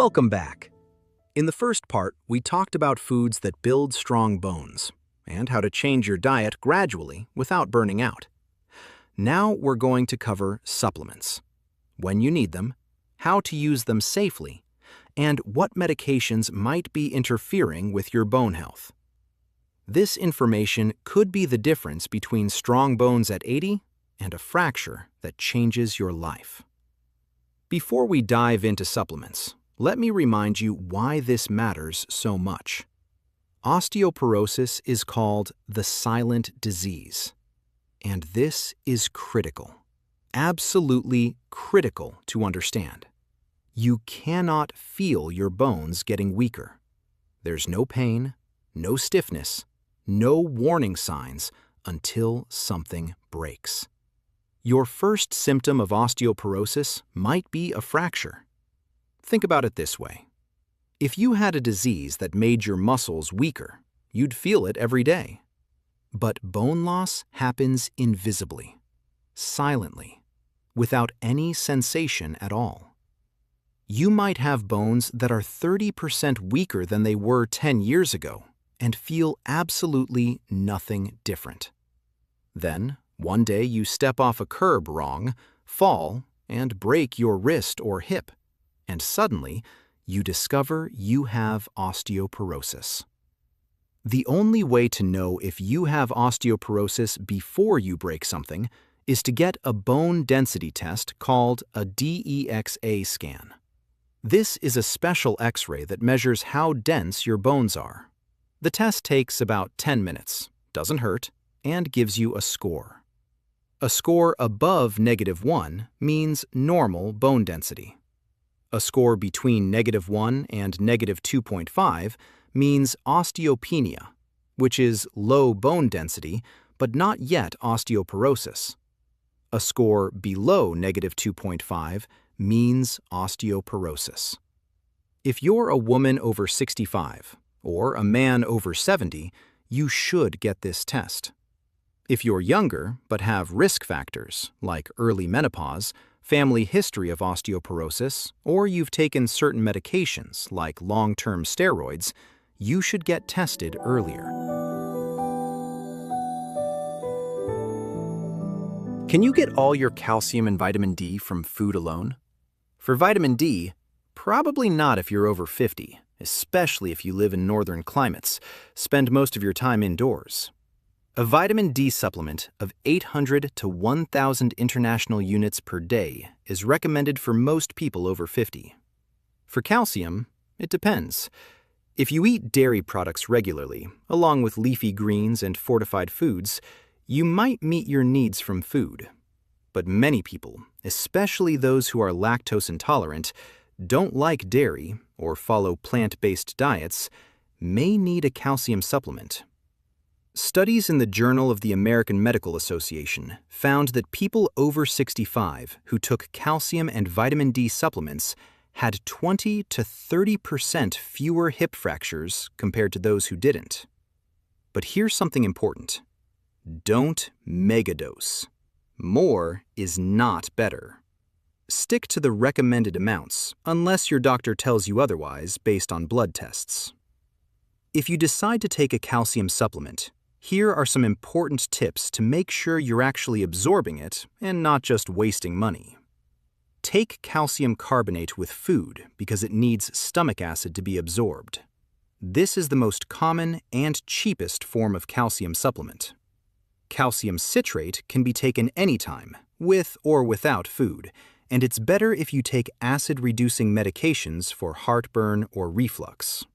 Welcome back. In the first part, we talked about foods that build strong bones and how to change your diet gradually without burning out. Now we're going to cover supplements, when you need them, how to use them safely, and what medications might be interfering with your bone health. This information could be the difference between strong bones at 80 and a fracture that changes your life. Before we dive into supplements, let me remind you why this matters so much. Osteoporosis is called the silent disease, and this is critical, absolutely critical to understand. You cannot feel your bones getting weaker. There's no pain, no stiffness, no warning signs until something breaks. Your first symptom of osteoporosis might be a fracture. Think about it this way. If you had a disease that made your muscles weaker, you'd feel it every day. But bone loss happens invisibly, silently, without any sensation at all. You might have bones that are 30% weaker than they were 10 years ago and feel absolutely nothing different. Then, one day you step off a curb wrong, fall, and break your wrist or hip. And suddenly, you discover you have osteoporosis. The only way to know if you have osteoporosis before you break something is to get a bone density test called a DEXA scan. This is a special X-ray that measures how dense your bones are. The test takes about 10 minutes, doesn't hurt, and gives you a score. A score above -1 means normal bone density. A score between -1 and -2.5 means osteopenia, which is low bone density but not yet osteoporosis. A score below -2.5 means osteoporosis. If you're a woman over 65 or a man over 70, you should get this test. If you're younger but have risk factors like early menopause, family history of osteoporosis, or you've taken certain medications like long-term steroids, you should get tested earlier. Can you get all your calcium and vitamin D from food alone? For vitamin D, probably not if you're over 50, especially if you live in northern climates, spend most of your time indoors. A vitamin D supplement of 800 to 1,000 international units per day is recommended for most people over 50. For calcium, it depends. If you eat dairy products regularly, along with leafy greens and fortified foods, you might meet your needs from food. But many people, especially those who are lactose intolerant, don't like dairy or follow plant-based diets, may need a calcium supplement. Studies in the Journal of the American Medical Association found that people over 65 who took calcium and vitamin D supplements had 20 to 30% fewer hip fractures compared to those who didn't. But here's something important. Don't megadose. More is not better. Stick to the recommended amounts unless your doctor tells you otherwise based on blood tests. If you decide to take a calcium supplement, here are some important tips to make sure you're actually absorbing it and not just wasting money. Take calcium carbonate with food because it needs stomach acid to be absorbed. This is the most common and cheapest form of calcium supplement. Calcium citrate can be taken anytime, with or without food, and it's better if you take acid-reducing medications for heartburn or reflux.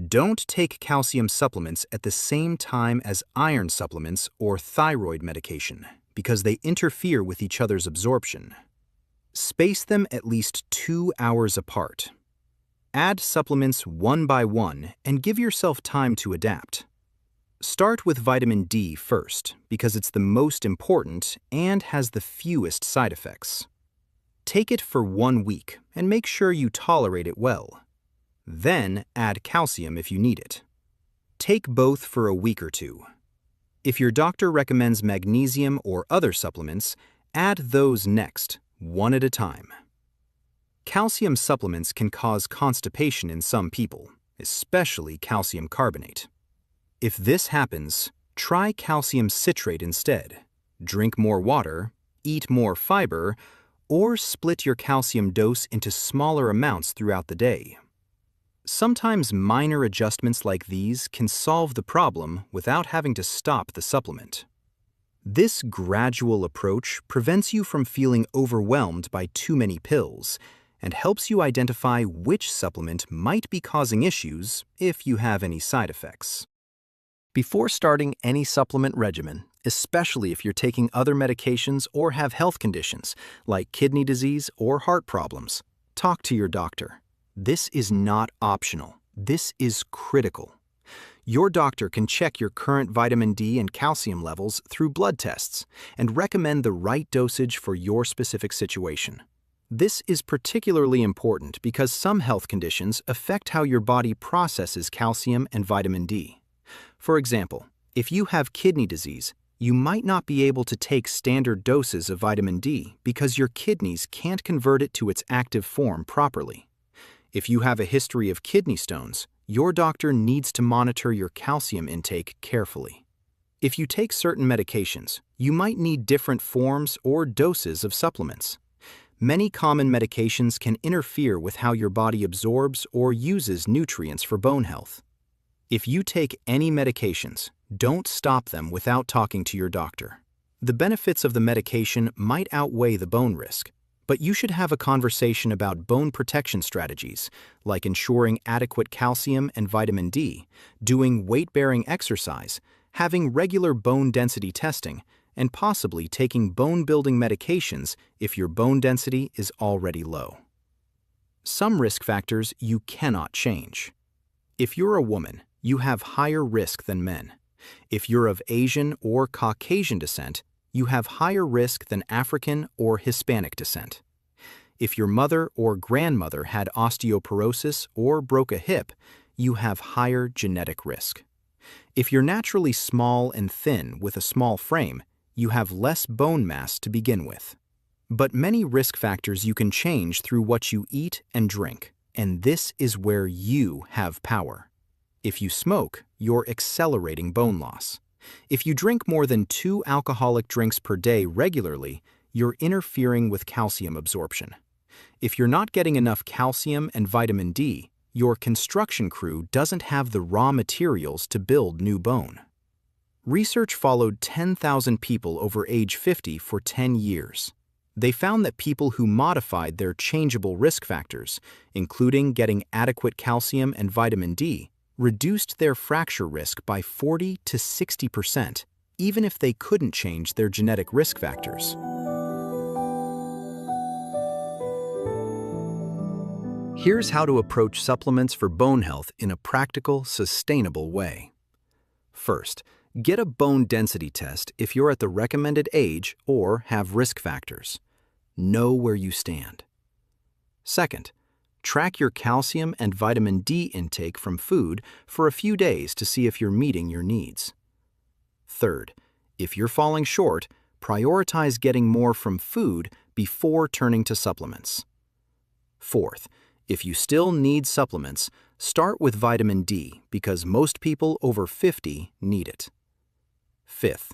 Don't take calcium supplements at the same time as iron supplements or thyroid medication because they interfere with each other's absorption. Space them at least 2 hours apart. Add supplements one by one and give yourself time to adapt. Start with vitamin D first because it's the most important and has the fewest side effects. Take it for 1 week and make sure you tolerate it well. Then add calcium if you need it. Take both for a week or two. If your doctor recommends magnesium or other supplements, add those next, one at a time. Calcium supplements can cause constipation in some people, especially calcium carbonate. If this happens, try calcium citrate instead. Drink more water, eat more fiber, or split your calcium dose into smaller amounts throughout the day. Sometimes minor adjustments like these can solve the problem without having to stop the supplement. This gradual approach prevents you from feeling overwhelmed by too many pills and helps you identify which supplement might be causing issues if you have any side effects. Before starting any supplement regimen, especially if you're taking other medications or have health conditions like kidney disease or heart problems, talk to your doctor. This is not optional. This is critical. Your doctor can check your current vitamin D and calcium levels through blood tests and recommend the right dosage for your specific situation. This is particularly important because some health conditions affect how your body processes calcium and vitamin D. For example, if you have kidney disease, you might not be able to take standard doses of vitamin D because your kidneys can't convert it to its active form properly. If you have a history of kidney stones, your doctor needs to monitor your calcium intake carefully. If you take certain medications, you might need different forms or doses of supplements. Many common medications can interfere with how your body absorbs or uses nutrients for bone health. If you take any medications, don't stop them without talking to your doctor. The benefits of the medication might outweigh the bone risk, but you should have a conversation about bone protection strategies, like ensuring adequate calcium and vitamin D, doing weight-bearing exercise, having regular bone density testing, and possibly taking bone-building medications if your bone density is already low. Some risk factors you cannot change. If you're a woman, you have higher risk than men. If you're of Asian or Caucasian descent, you have higher risk than African or Hispanic descent. If your mother or grandmother had osteoporosis or broke a hip, you have higher genetic risk. If you're naturally small and thin with a small frame, you have less bone mass to begin with. But many risk factors you can change through what you eat and drink, and this is where you have power. If you smoke, you're accelerating bone loss. If you drink more than 2 alcoholic drinks per day regularly, you're interfering with calcium absorption. If you're not getting enough calcium and vitamin D, your construction crew doesn't have the raw materials to build new bone. Research followed 10,000 people over age 50 for 10 years. They found that people who modified their changeable risk factors, including getting adequate calcium and vitamin D, reduced their fracture risk by 40 to 60%, even if they couldn't change their genetic risk factors. Here's how to approach supplements for bone health in a practical, sustainable way. First, get a bone density test if you're at the recommended age or have risk factors. Know where you stand. Second, track your calcium and vitamin D intake from food for a few days to see if you're meeting your needs. Third, if you're falling short, prioritize getting more from food before turning to supplements. Fourth, if you still need supplements, start with vitamin D because most people over 50 need it. Fifth,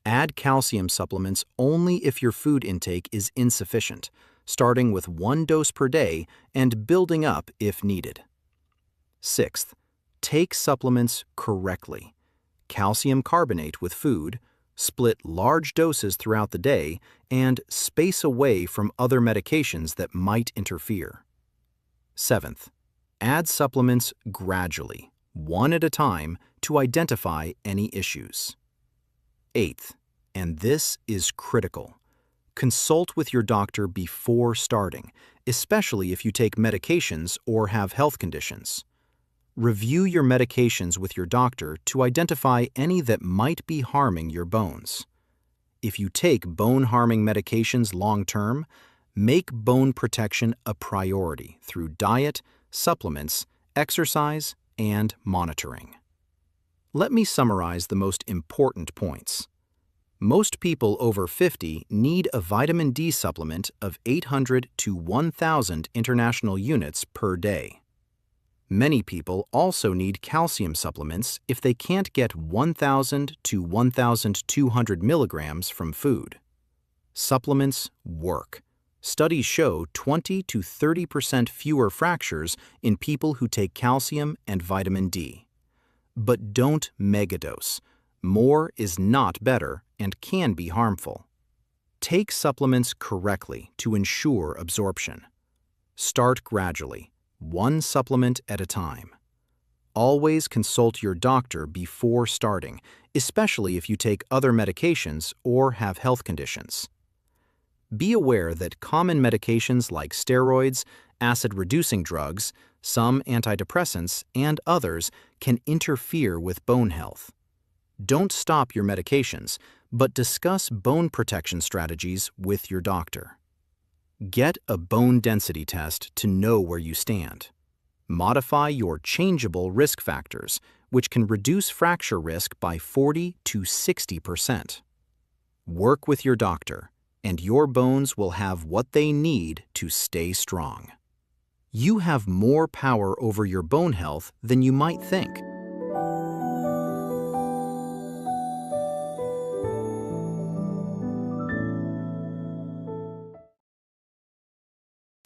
add calcium supplements only if your food intake is insufficient, starting with 1 dose per day and building up if needed. Sixth, take supplements correctly. Calcium carbonate with food, split large doses throughout the day, and space away from other medications that might interfere. Seventh, add supplements gradually, one at a time, to identify any issues. Eighth, and this is critical, consult with your doctor before starting, especially if you take medications or have health conditions. Review your medications with your doctor to identify any that might be harming your bones. If you take bone-harming medications long-term, make bone protection a priority through diet, supplements, exercise, and monitoring. Let me summarize the most important points. Most people over 50 need a vitamin D supplement of 800 to 1,000 international units per day. Many people also need calcium supplements if they can't get 1,000 to 1,200 milligrams from food. Supplements work. Studies show 20 to 30% fewer fractures in people who take calcium and vitamin D. But don't megadose. More is not better and can be harmful. Take supplements correctly to ensure absorption. Start gradually, one supplement at a time. Always consult your doctor before starting, especially if you take other medications or have health conditions. Be aware that common medications like steroids, acid-reducing drugs, some antidepressants, and others can interfere with bone health. Don't stop your medications, but discuss bone protection strategies with your doctor. Get a bone density test to know where you stand. Modify your changeable risk factors, which can reduce fracture risk by 40 to 60%. Work with your doctor, and your bones will have what they need to stay strong. You have more power over your bone health than you might think.